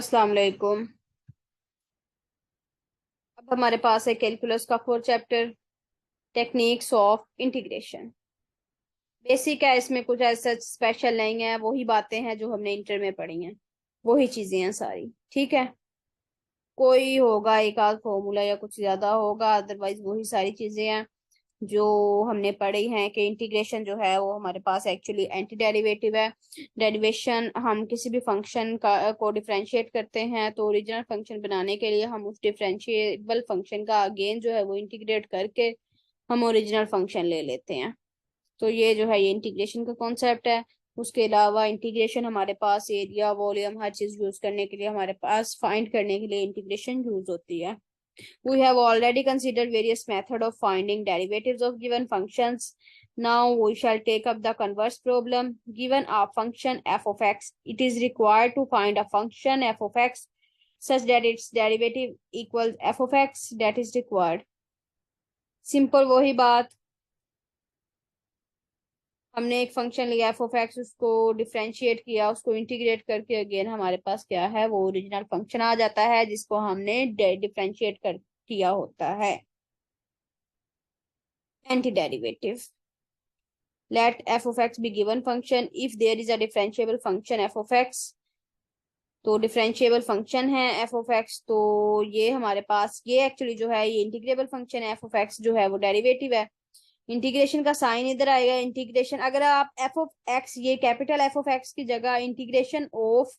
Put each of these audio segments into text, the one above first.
अस्सलाम वालेकुम। अब हमारे पास है कैलकुलस का fourth chapter, techniques of integration. Basic है, इसमें कुछ ऐसा स्पेशल नहीं है, वही बातें हैं जो हमने इंटर में पढ़ी हैं, वही चीजें हैं सारी। ठीक है, कोई होगा एक आध फॉर्मूला या कुछ ज्यादा होगा, अदरवाइज वही सारी चीजें हैं जो हमने पढ़ी हैं कि इंटीग्रेशन जो है वो हमारे पास एक्चुअली एंटी डेरिवेटिव है। डेरिवेशन, हम किसी भी फंक्शन का को डिफरेंशिएट करते हैं तो ओरिजिनल फंक्शन बनाने के लिए हम उस डिफरेंशिएबल फंक्शन का अगेन जो है वो इंटीग्रेट करके हम ओरिजिनल फंक्शन ले लेते हैं। तो ये जो है ये इंटीग्रेशन का कॉन्सेप्ट है। उसके अलावा इंटीग्रेशन हमारे पास एरिया, वॉल्यूम, हर चीज यूज करने के लिए, हमारे पास फाइंड करने के लिए इंटीग्रेशन यूज होती है। We have already considered various methods of finding derivatives of given functions. Now we shall take up the converse problem. Given a function f of x, it is required to find a function f of x such that its derivative equals f of x, that is required. Simple वही बात, हमने एक function लिया F of x, उसको differentiate किया, उसको integrate करके again हमारे पास क्या है, वो ओरिजिनल फंक्शन आ जाता है जिसको हमने डिफरेंशिएट कर किया होता है। Anti derivative, let f of x be given function if there is a differentiable function f of x। तो डिफरेंशिएबल फंक्शन है f of x, तो ये हमारे पास ये एक्चुअली जो है ये इंटीग्रेबल फंक्शन है। f of x जो है वो डेरिवेटिव है। इंटीग्रेशन का साइन इधर आएगा। इंटीग्रेशन, अगर आप f of x, ये कैपिटल f of x की जगह integration of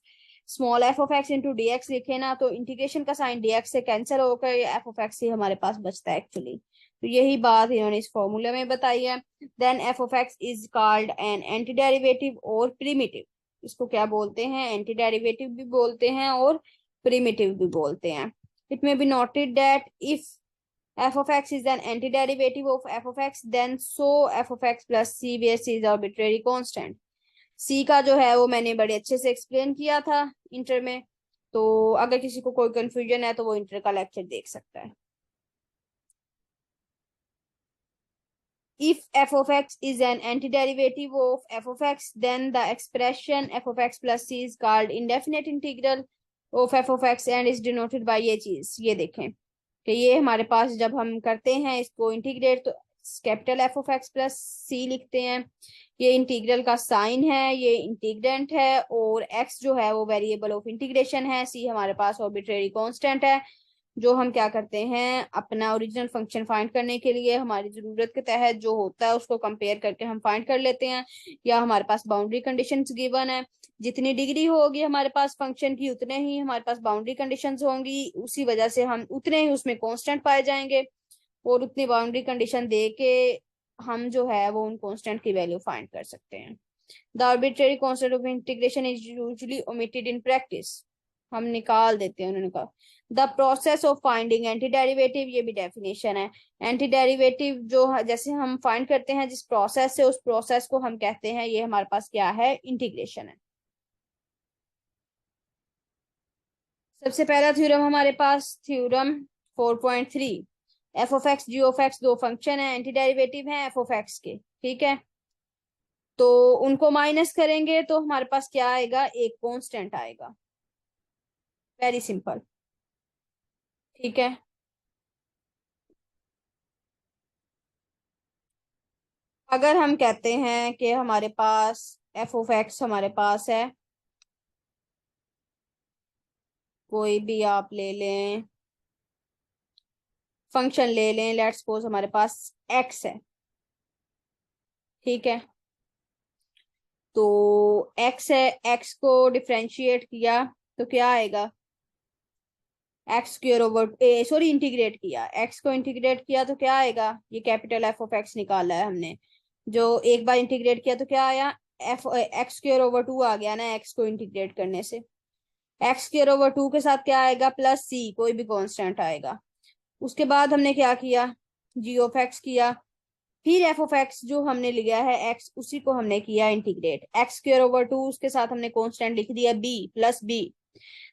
small f of x into D x लिखे ना, तो इंटीग्रेशन का साइन dx से कैंसिल होकर ये f of x ही हमारे पास बचता है एक्चुअली। तो यही बात इन्होंने इस फॉर्मूले में बताई है। Then f of x is called an anti derivative और प्रिमिटिव। इसको क्या बोलते हैं, एंटी डेरिवेटिव भी बोलते हैं और प्रिमिटिव भी बोलते हैं। It may be noted that if f of x is an antiderivative of f of x, then so f of x plus c where c is arbitrary constant। c का जो है वो मैंने बड़े अच्छे से एक्सप्लेन किया था इंटर में, तो अगर किसी को कोई कंफ्यूजन है तो वो इंटर का लेक्चर देख सकता है। If f of x is an antiderivative of f of x, then the expression f of x plus c is called indefinite integral of f of x and is denoted by ये चीज, ये देखें कि ये हमारे पास जब हम करते हैं इसको इंटीग्रेट तो capital F of X plus C लिखते हैं। ये इंटीग्रल का साइन है, ये इंटीग्रेंट है, और एक्स जो है वो वेरिएबल ऑफ इंटीग्रेशन है, सी हमारे पास आर्बिट्रेरी कांस्टेंट है। जो हम क्या करते हैं, अपना ओरिजिनल फंक्शन फाइंड करने के लिए हमारी जरूरत के तहत जो होता है उसको कंपेयर करके हम फाइंड कर लेते हैं। या हमारे पास बाउंड्री कंडीशंस गिवन है, जितनी डिग्री होगी हमारे पास फंक्शन की उतने ही हमारे पास बाउंड्री कंडीशंस होंगी, उसी वजह से हम उतने ही उसमें कांस्टेंट पाए जाएंगे, और उतनी बाउंड्री कंडीशन दे के हम जो है वो उन कांस्टेंट की वैल्यू फाइंड कर सकते हैं। The arbitrary constant of integration is usually omitted in practice, हम निकाल देते हैं। उन्होंने कहा the process of finding anti derivative, ये भी डेफिनेशन है। एंटी डेरिवेटिव जो जैसे हम फाइंड करते हैं जिस प्रोसेस से, उस प्रोसेस को हम कहते हैं, ये हमारे पास क्या है, इंटीग्रेशन है। सबसे पहला थ्योरम हमारे पास theorem 4.3, F of X G of X दो फंक्शन है, एंटी डेरिवेटिव है एफ ऑफ एक्स के। ठीक है, तो उनको माइनस करेंगे तो हमारे पास क्या आएगा, एक कांस्टेंट आएगा। Very simple. ठीक है, अगर हम कहते हैं कि हमारे पास एफ ऑफ एक्स हमारे पास है, कोई भी आप ले लें फंक्शन, ले लें, लेट्स सपोज हमारे पास एक्स है। ठीक है, तो एक्स है, एक्स को डिफरेंशिएट किया तो क्या आएगा, x square over sorry integrate किया, एक्स को इंटीग्रेट किया तो क्या आएगा, ये कैपिटल एफ ऑफ एक्स निकाला है हमने, जो एक बार इंटीग्रेट किया तो क्या आया, F X square over two आ गया ना, एक्स को इंटीग्रेट करने से। एक्स स्क्वायर ओवर टू के साथ क्या आएगा, प्लस सी, कोई भी कांस्टेंट आएगा। उसके बाद हमने क्या किया, जी ऑफ एक्स किया, फिर एफ ऑफ एक्स जो हमने लिया है एक्स, उसी को हमने किया integrate, x square over two, उसके साथ हमने कांस्टेंट लिख दिया बी प्लस बी।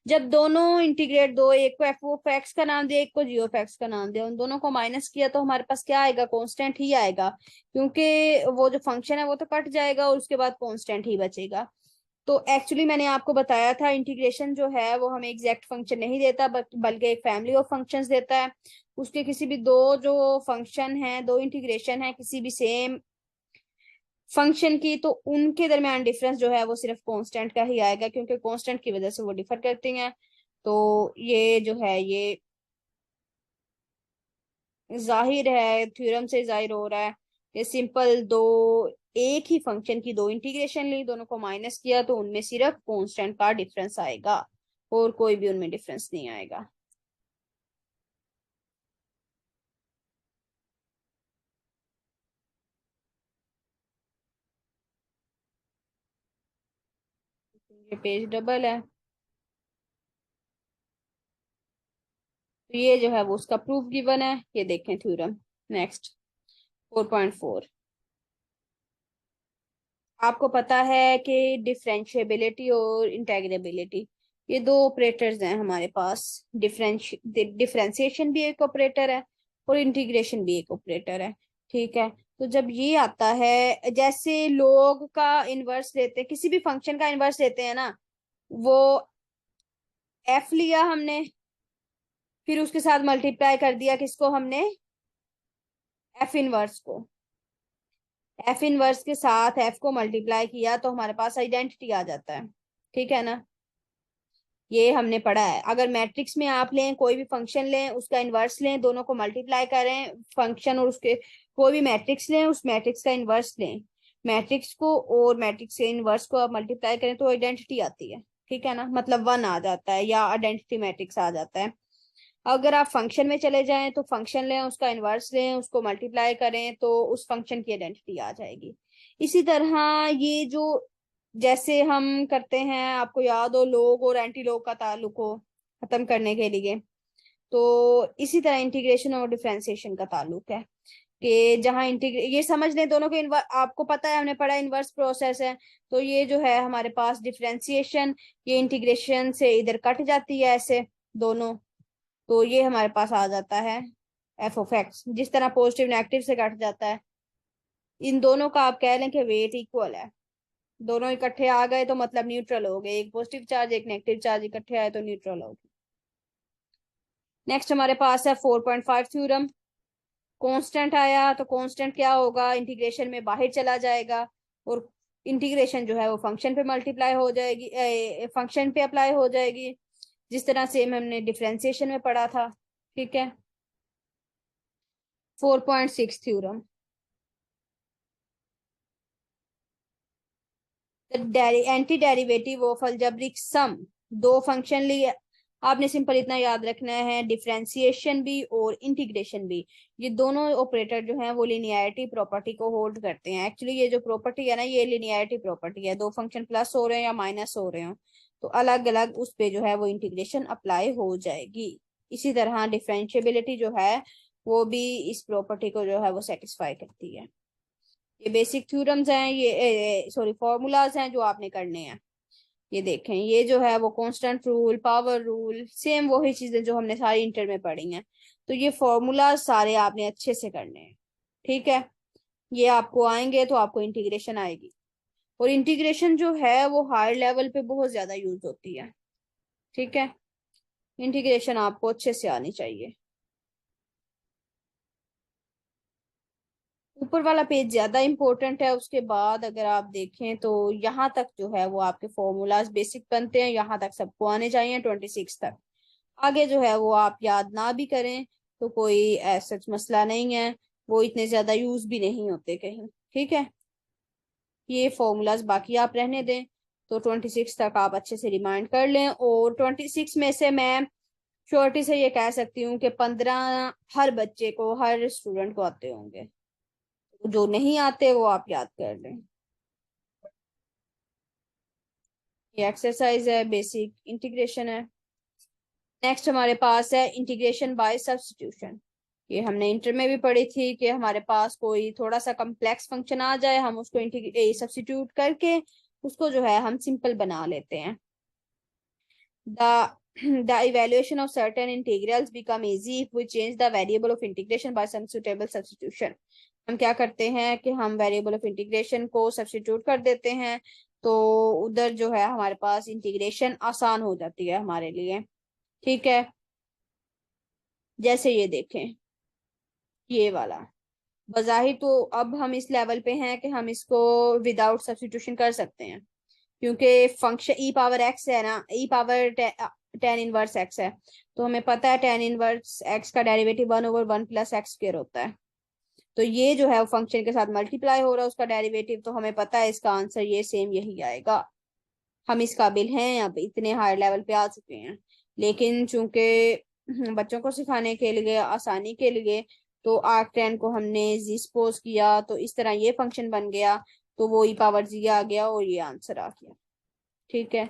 जब दोनों इंटीग्रेट, दो, एक को एफ ऑफ एक्स का नाम दिया, एक को जी ऑफ एक्स का नाम दिया, उन दोनों को माइनस किया तो हमारे पास क्या आएगा, कांस्टेंट ही आएगा, क्योंकि वो जो फंक्शन है वो तो कट जाएगा और उसके बाद कांस्टेंट ही बचेगा। तो एक्चुअली मैंने आपको बताया था इंटीग्रेशन जो है वो हमें एग्जैक्ट फंक्शन नहीं देता बल्कि एक फैमिली ऑफ फंक्शंस देता है। उसके किसी भी दो जो फंक्शन है, दो इंटीग्रेशन है किसी भी सेम फंक्शन की, तो उनके दरमियान डिफरेंस जो है वो सिर्फ कांस्टेंट का ही आएगा, क्योंकि कांस्टेंट की वजह से वो डिफर करती हैं। तो ये जो है ये जाहिर है, थ्योरम से जाहिर हो रहा है। ये सिंपल दो, एक ही फंक्शन की दो इंटीग्रेशन ली, दोनों को माइनस किया, तो उनमें सिर्फ कांस्टेंट का डिफरेंस आएगा और कोई भी उनमें डिफरेंस नहीं आएगा। ये पेज डबल है, तो ये जो है वो उसका प्रूफ गिवन है, ये देखें थ्योरम। नेक्स्ट 4.4, आपको पता है कि डिफरेंशिएबिलिटी और इंटेग्रेबिलिटी ये दो ऑपरेटर्स हैं हमारे पास। डिफरेंशिएशन भी एक ऑपरेटर है और इंटीग्रेशन भी एक ऑपरेटर है। ठीक है, तो जब ये आता है, जैसे लोग का इनवर्स लेते हैं, किसी भी फंक्शन का इनवर्स लेते हैं ना, वो एफ लिया हमने, फिर उसके साथ मल्टीप्लाई कर दिया किसको हमने, एफ इनवर्स को। एफ इनवर्स के साथ एफ को मल्टीप्लाई किया तो हमारे पास आइडेंटिटी आ जाता है। ठीक है ना, ये हमने पढ़ा है। अगर मैट्रिक्स में आप लें, कोई भी फंक्शन लें, उसका इनवर्स लें, दोनों को मल्टीप्लाई करें, फंक्शन और उसके कोई भी मैट्रिक्स लें, उस मैट्रिक्स का इनवर्स लें, मैट्रिक्स को और मैट्रिक्स के इनवर्स को आप मल्टीप्लाई करें तो आइडेंटिटी आती है। ठीक है ना, मतलब वन आ जाता है या आइडेंटिटी मैट्रिक्स आ जाता है। अगर आप फंक्शन में चले जाएं तो फंक्शन लें, उसका इनवर्स लें, उसको मल्टीप्लाई करें तो उस फंक्शन की आइडेंटिटी आ जाएगी। इसी तरह ये जो जैसे हम करते हैं, आपको याद हो लोग और एंटी लोग का ताल्लुक हो खत्म करने के लिए, तो इसी तरह इंटीग्रेशन और डिफरेंशिएशन का ताल्लुक है कि जहां ये समझ लें दोनों के आपको पता है, हमने पढ़ा इनवर्स प्रोसेस है। तो ये जो है हमारे पास डिफरेंशिएशन, ये इंटीग्रेशन से इधर कट जाती है ऐसे दोनों, तो ये हमारे पास आ जाता है एफ ऑफ एक्स, जिस तरह पॉजिटिव नेगेटिव से कट जाता है। इन दोनों का आप कह लें कि वेट इक्वल है, दोनों इकट्ठे आ गए तो मतलब न्यूट्रल हो गए, एक पॉजिटिव चार्ज एक नेगेटिव चार्ज इकट्ठे आए तो न्यूट्रल हो गए। नेक्स्ट हमारे पास है 4.5 थ्योरम। कांस्टेंट आया तो कांस्टेंट क्या होगा, इंटीग्रेशन में बाहर चला जाएगा और इंटीग्रेशन जो है वो फंक्शन पे मल्टीप्लाई हो जाएगी, फंक्शन पे अप्लाई हो जाएगी, जिस तरह से हमने डिफरेंशिएशन में पढ़ा था। ठीक है, 4.6 theorem, anti derivative of algebraic sum. दो फंक्शन लिए, आपने सिंपल इतना याद रखना है, डिफरेंशिएशन भी और इंटीग्रेशन भी, ये दोनों ऑपरेटर जो हैं वो लिनियरिटी प्रॉपर्टी को होल्ड करते हैं। एक्चुअली ये जो प्रॉपर्टी है ना, ये लिनियरिटी प्रॉपर्टी है, दो फंक्शन प्लस हो रहे हैं या माइनस हो रहे हो तो अलग अलग उस पे जो है वो इंटीग्रेशन अप्लाई हो जाएगी। इसी तरह डिफरेंशिएबिलिटी जो है वो भी इस प्रॉपर्टी को जो है वो सेटिस्फाई करती है। ये बेसिक थ्योरम्स हैं, ये सॉरी फॉर्मूलाज हैं जो आपने करने हैं। ये देखें, ये जो है वो constant rule, power rule, same वही चीजें जो हमने सारी इंटर में पढ़ी हैं। तो ये फॉर्मूलाज सारे आपने अच्छे से करने हैं। ठीक है, ये आपको आएंगे तो आपको इंटीग्रेशन आएगी, और इंटीग्रेशन जो है वो हायर लेवल पे बहुत ज्यादा यूज होती है। ठीक है, इंटीग्रेशन आपको अच्छे से आनी चाहिए। ऊपर वाला पेज ज्यादा इंपॉर्टेंट है, उसके बाद अगर आप देखें तो यहाँ तक जो है वो आपके फॉर्मूलाज बेसिक बनते हैं, यहाँ तक सबको आने चाहिए 26 तक। आगे जो है वो आप याद ना भी करें तो कोई ऐसा मसला नहीं है, वो इतने ज्यादा यूज भी नहीं होते कहीं। ठीक है, ये फॉर्मूलाज बाकी आप रहने दें, तो 26 तक आप अच्छे से रिमाइंड कर लें। और 26 में से मैं श्योरिटी से ये कह सकती हूँ कि 15 हर बच्चे को, हर स्टूडेंट को आते होंगे, जो नहीं आते वो आप याद कर लें। ये एक्सरसाइज है, बेसिक इंटीग्रेशन है। नेक्स्ट हमारे पास है इंटीग्रेशन बाय सब्स्टिट्यूशन। ये हमने इंटर में भी पढ़ी थी कि हमारे पास कोई थोड़ा सा कम्प्लेक्स फंक्शन आ जाए, हम उसको सब्स्टिट्यूट करके उसको जो है हम सिंपल बना लेते हैं। The evaluation of certain integrals become easy if we change the variable of integration by some suitable substitution. हम क्या करते हैं कि हम वेरिएबल ऑफ इंटीग्रेशन को सब्स्टिट्यूट कर देते हैं, तो उधर जो है हमारे पास इंटीग्रेशन आसान हो जाती है हमारे लिए। ठीक है, जैसे ये देखें, ये वाला बजाहिर तो अब हम इस लेवल पे हैं कि हम इसको विदाउट सब्स्टिट्यूशन कर सकते हैं, क्योंकि फंक्शन ई पावर एक्स है ना, ई पावर टेन इनवर्स एक्स है, तो हमें पता है टेन इनवर्स एक्स का डेरिवेटिव 1/1 + x² होता है। तो ये जो है वो फंक्शन के साथ मल्टीप्लाई हो रहा है उसका डेरिवेटिव, तो हमें पता है इसका आंसर ये सेम यही आएगा। हम इस काबिल हैं, अब इतने हाई लेवल पे आ चुके हैं। लेकिन चूंकि बच्चों को सिखाने के लिए आसानी के लिए तो arctan को हमने जी सपोज किया, तो इस तरह ये फंक्शन बन गया, तो वो ई पावर जी आ गया और ये आंसर आ गया। ठीक है,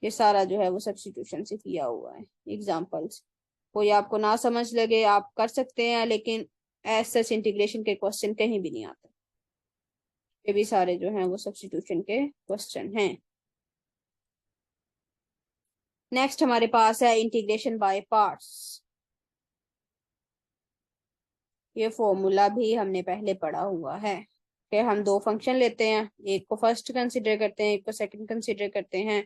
ये सारा जो है वो सब्स्टिट्यूशन से किया हुआ है। एग्जांपल्स कोई आपको ना समझ लगे आप कर सकते हैं, लेकिन एज सच इंटीग्रेशन के क्वेश्चन कहीं भी नहीं आते। ये भी सारे जो हैं वो सब्स्टिट्यूशन के क्वेश्चन हैं। नेक्स्ट हमारे पास है इंटीग्रेशन बाय पार्ट्स। ये फॉर्मूला भी हमने पहले पढ़ा हुआ है कि हम दो फंक्शन लेते हैं, एक को फर्स्ट कंसीडर करते हैं, एक को सेकंड कंसीडर करते हैं,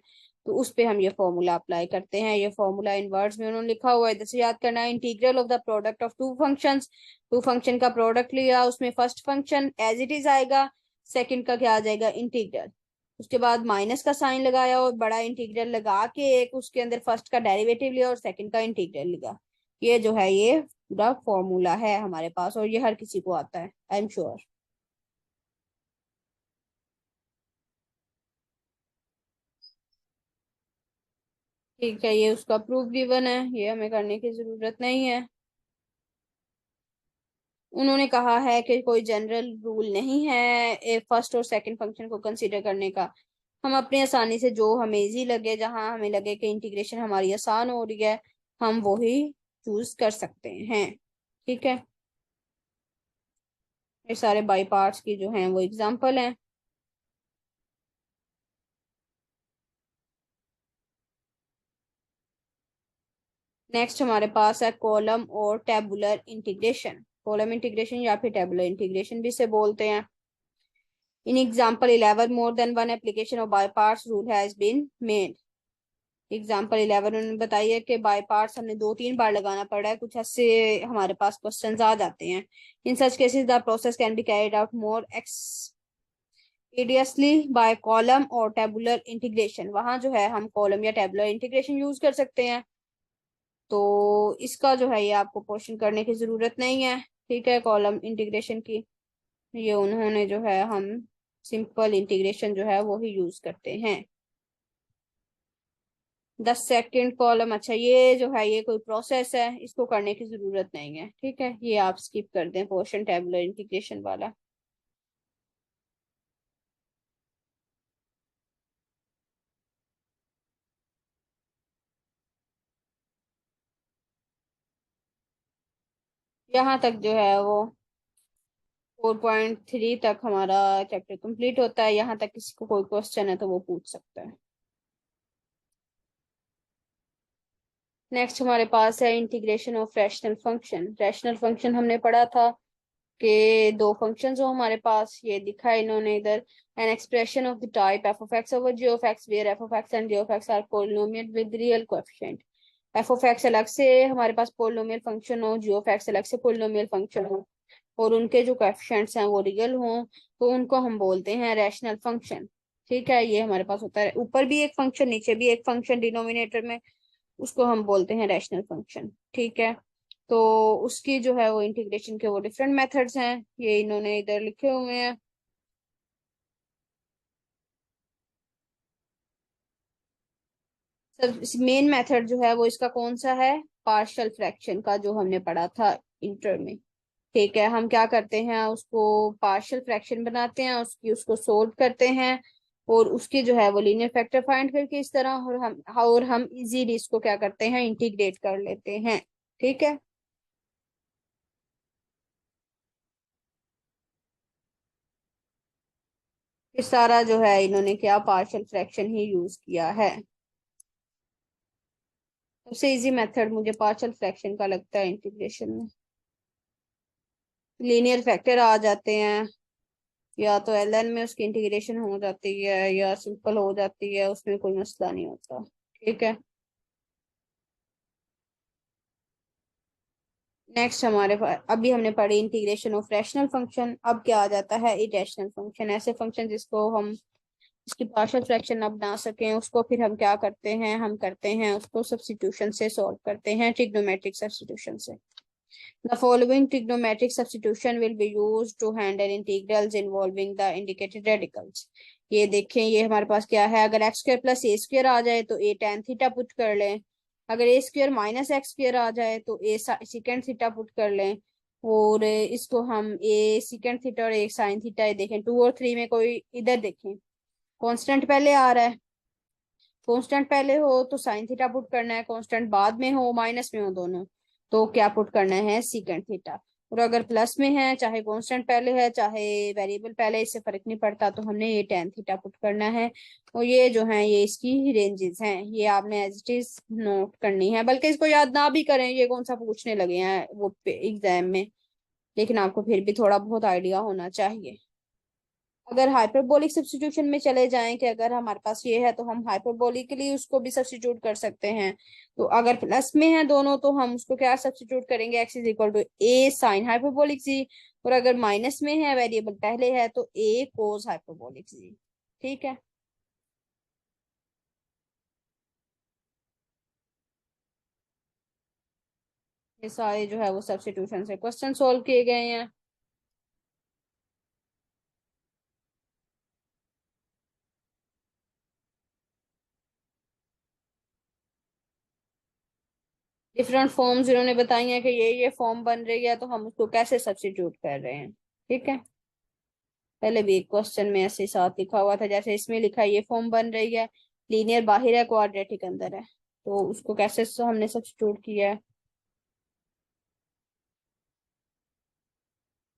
तो उस पे हम ये फॉर्मूला अप्लाई करते हैं। ये फॉर्मूला इन वर्ड्स में उन्होंने लिखा हुआ है, जैसे याद करना है, integral of the product of two functions. Two function का प्रोडक्ट लिया, उसमें first function as it is आएगा, सेकंड का क्या आ जाएगा, इंटीग्रल। उसके बाद माइनस का साइन लगाया और बड़ा इंटीग्रल लगा के एक उसके अंदर फर्स्ट का डेरिवेटिव लिया और सेकंड का इंटीग्रल लिया। ये जो है ये पूरा फॉर्मूला है हमारे पास, और ये हर किसी को आता है, आई एम श्योर। ठीक है, ये उसका प्रूफ गिवन है, ये हमें करने की जरूरत नहीं है। उन्होंने कहा है कि कोई जनरल रूल नहीं है फर्स्ट और सेकंड फंक्शन को कंसीडर करने का। हम अपनी आसानी से जो हमें इजी लगे, जहां हमें लगे कि इंटीग्रेशन हमारी आसान हो रही है, हम वो ही चूज कर सकते हैं। ठीक है, ये सारे बाई पार्ट्स की जो हैं वो एग्जांपल हैं। नेक्स्ट हमारे पास है कॉलम और टेबुलर इंटीग्रेशन। कॉलम इंटीग्रेशन या फिर टेबुलर इंटीग्रेशन भी से बोलते हैं। In example 11 more than one application of by parts rule has been made. Example 11 उन्होंने बताया कि बाय पार्ट्स हमने 2-3 बार लगाना पड़ा है, कुछ ऐसे हमारे पास क्वेश्चंस आ जाते हैं। In such cases the process can be carried out more expeditiously by column और टेबुलर इंटीग्रेशन। वहां जो है हम कॉलम या टेबुलर इंटीग्रेशन यूज कर सकते हैं, तो इसका जो है ये आपको क्वेश्चन करने की जरूरत नहीं है। ठीक है, कॉलम इंटीग्रेशन की ये उन्होंने जो है हम सिंपल इंटीग्रेशन जो है वो ही यूज करते हैं। 10 सेकेंड कॉलम, अच्छा ये जो है ये कोई प्रोसेस है, इसको करने की जरूरत नहीं है। ठीक है, ये आप स्किप कर दें पोर्शन टेबुलर इंटीग्रेशन वाला। यहाँ तक जो है वो 4.3 तक हमारा चैप्टर कंप्लीट होता है। यहाँ तक किसी को कोई क्वेश्चन है तो वो पूछ सकता है। नेक्स्ट हमारे पास है integration of rational function. Rational function हमने पढ़ा था कि दो फंक्शंस हो हमारे पास, ये दिखा है इन्होंने इधर, an expression of the type f of x over g of x where f of x and g of x are polynomial with real coefficient. F of x अलग से हमारे पास पोलिनोमियल फंक्शन हो, जी ऑफ एक्स अलग से polynomial function हो, और उनके जो कोएफिशिएंट्स हैं वो रियल हों, तो उनको हम बोलते हैं रैशनल फंक्शन। ठीक है, ये हमारे पास होता है ऊपर भी एक फंक्शन नीचे भी एक फंक्शन डिनोमिनेटर में, उसको हम बोलते हैं रैशनल फंक्शन। ठीक है, तो उसकी जो है वो इंटीग्रेशन के वो डिफरेंट मेथड्स हैं, ये इन्होंने इधर लिखे हुए हैं। सब मेन मेथड जो है वो इसका कौन सा है, पार्शियल फ्रैक्शन का, जो हमने पढ़ा था इंटर में। ठीक है, हम क्या करते हैं, उसको पार्शियल फ्रैक्शन बनाते हैं, उसको सोल्व करते हैं, और उसकी जो है वो लीनियर फैक्टर फाइंड करके इस तरह, और हम इजीली इसको क्या करते हैं, इंटीग्रेट कर लेते हैं। ठीक है, ये सारा जो है इन्होंने क्या पार्शियल फ्रैक्शन ही यूज किया है। सबसे इजी मेथड मुझे पार्शियल फ्रैक्शन का लगता है इंटीग्रेशन में, लीनियर फैक्टर आ जाते हैं, या तो ln में उसकी इंटीग्रेशन हो जाती है या सिंपल हो जाती है, उसमें कोई मसला नहीं होता। ठीक है। नेक्स्ट हमारे पास अभी हमने पढ़ी इंटीग्रेशन ऑफ रैशनल फंक्शन। अब क्या आ जाता है इरेशनल फंक्शन, ऐसे फंक्शन जिसको हम इसकी पार्शियल फ्रैक्शन ना बना सकें, उसको फिर हम क्या करते हैं, हम करते हैं उसको सब्स्टिट्यूशन से सॉल्व करते हैं, ट्रिग्नोमेट्रिक सब्स्टिट्यूशन से। The following trigonometric substitution will be used to handle integrals involving the indicated radicals। ये देखें, ये हमारे पास क्या है, अगर एक्स स्क्र प्लस ए स्क्र आ जाए तो ए टेन थीटा पुट कर लें, अगर ए स्क्र माइनस एक्स स्क्र आ जाए तो ए सिकेंड थीटा पुट कर लें, और इसको हम ए सिकेंड थीटा और एक साइन थीटा देखें। टू और थ्री में कोई इधर देखें कांस्टेंट पहले आ रहा है, कांस्टेंट पहले हो तो साइन थीटा पुट करना है, कांस्टेंट बाद में हो माइनस में हो दोनों तो क्या पुट करना है सीकेंड थीटा। और अगर प्लस में है, चाहे कांस्टेंट पहले है चाहे वेरिएबल पहले, इससे फर्क नहीं पड़ता, तो हमने ये टेन थीटा पुट करना है। और ये जो है ये इसकी रेंजेस हैं, ये आपने एज इट इज नोट करनी है, बल्कि इसको याद ना भी करें, ये कौन सा पूछने लगे हैं वो एग्जाम में, लेकिन आपको फिर भी थोड़ा बहुत आइडिया होना चाहिए। अगर हाइपरबोलिक सब्स्टिट्यूशन में चले जाएं कि अगर हमारे पास ये है तो हम हाइपरबोलिकली उसको भी सब्स्टिट्यूट कर सकते हैं। तो अगर प्लस में है दोनों तो हम उसको क्या सब्स्टिट्यूट करेंगे, X is equal to a sine hyperbolic G. और अगर माइनस में है, वेरिएबल पहले है, तो ए कोस हाइपरबोलिक जी। ठीक है। ये सारे जो है वो सब्स्टिट्यूशन से क्वेश्चन सोल्व किए गए हैं। डिफरेंट फॉर्म्स इन्होंने बताई हैं कि ये फॉर्म बन रही है तो हम उसको कैसे सब्स्टिट्यूट कर रहे हैं। ठीक है। पहले भी एक क्वेश्चन में ऐसे साथ लिखा हुआ था, जैसे इसमें लिखा है ये फॉर्म बन रही है, लीनियर बाहर है क्वाड्रेटिक अंदर है, तो उसको कैसे हमने सब्स्टिट्यूट किया है।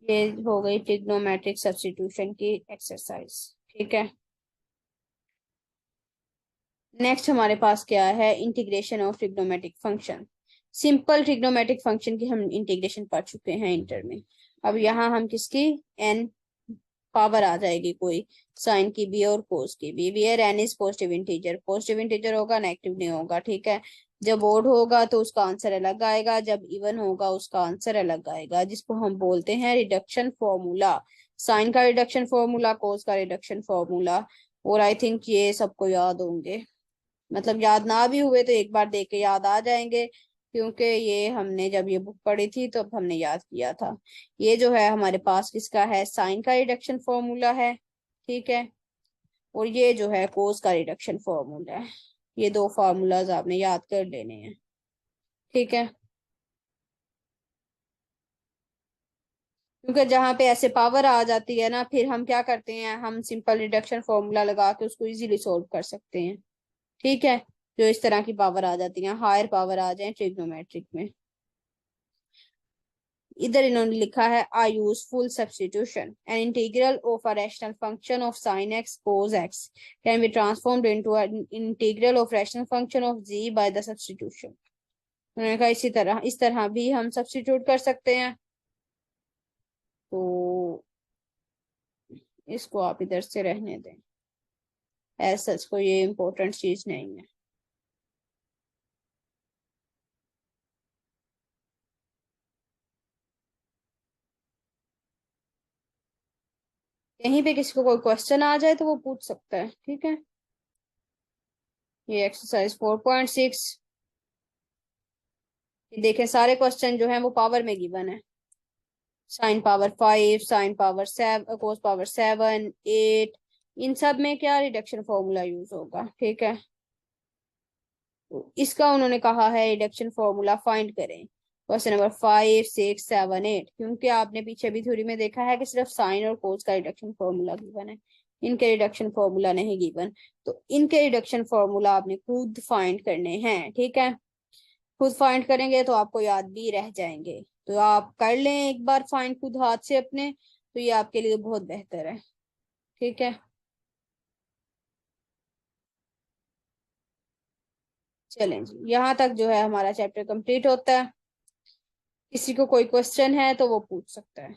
ये हो गई ट्रिग्नोमेट्रिक सब्स्टिट्यूशन की एक्सरसाइज। ठीक है। नेक्स्ट हमारे पास क्या है, integration of trigonometric function. Simple trigonometric function की हम इंटीग्रेशन पढ़ चुके हैं इंटर में। अब यहाँ हम किसकी एन पावर आ जाएगी कोई, साइन की भी और कोस की भी, where n is positive integer, positive integer होगा नेगेटिव नहीं होगा। ठीक है। जब ओड होगा तो उसका आंसर अलग आएगा, जब इवन होगा उसका आंसर अलग आएगा, जिसको हम बोलते हैं रिडक्शन फॉर्मूला। साइन का रिडक्शन फॉर्मूला, कोस का रिडक्शन फॉर्मूला। और आई थिंक ये सबको याद होंगे, मतलब याद ना भी हुए तो एक बार देख के याद आ जाएंगे, क्योंकि ये हमने जब ये बुक पढ़ी थी तो अब हमने याद किया था। ये जो है हमारे पास किसका है, साइन का रिडक्शन फॉर्मूला है। ठीक है। और ये जो है कोस का रिडक्शन फॉर्मूला है। ये दो फार्मूलाज आपने याद कर लेने हैं। ठीक है। क्योंकि जहां पे ऐसे पावर आ जाती है ना, फिर हम क्या करते हैं, हम सिंपल रिडक्शन फॉर्मूला लगा के उसको इजीली सोल्व कर सकते हैं। ठीक है। जो इस तरह की पावर आ जाती है, हायर पावर आ जाए ट्रिग्नोमेट्रिक में। इधर इन्होंने लिखा है a useful substitution, an integral of a rational function of sine X cos X can be transformed into an integral of rational function of G by the substitution. उन्होंने कहा इस तरह भी हम सब्स्टिट्यूट कर सकते हैं। तो इसको आप इधर से रहने दें, ऐसा कोई ये इम्पोर्टेंट चीज नहीं है। कहीं पे किसी को कोई क्वेश्चन आ जाए तो वो पूछ सकता है। ठीक है। ये एक्सरसाइज 4.6, देखें सारे क्वेश्चन जो हैं वो पावर में गिवन है। साइन पावर 5, साइन पावर 7, कोस पावर 7, 8, इन सब में क्या रिडक्शन फॉर्मूला यूज होगा। ठीक है। तो इसका उन्होंने कहा है रिडक्शन फॉर्मूला फाइंड करें, क्वेश्चन नंबर 5, 6, 7, 8, क्योंकि आपने पीछे भी थ्योरी में देखा है कि सिर्फ साइन और कोस का रिडक्शन फॉर्मूला गिवन है, इनके रिडक्शन फॉर्मूला नहीं गिवन। तो इनके रिडक्शन फॉर्मूला आपने खुद फाइंड करने हैं। ठीक है। खुद फाइंड करेंगे तो आपको याद भी रह जाएंगे, तो आप कर लें एक बार फाइंड खुद हाथ से अपने, तो ये आपके लिए बहुत बेहतर है। ठीक है। चलें जी, यहाँ तक जो है हमारा चैप्टर कंप्लीट होता है। किसी को कोई क्वेश्चन है तो वो पूछ सकता है।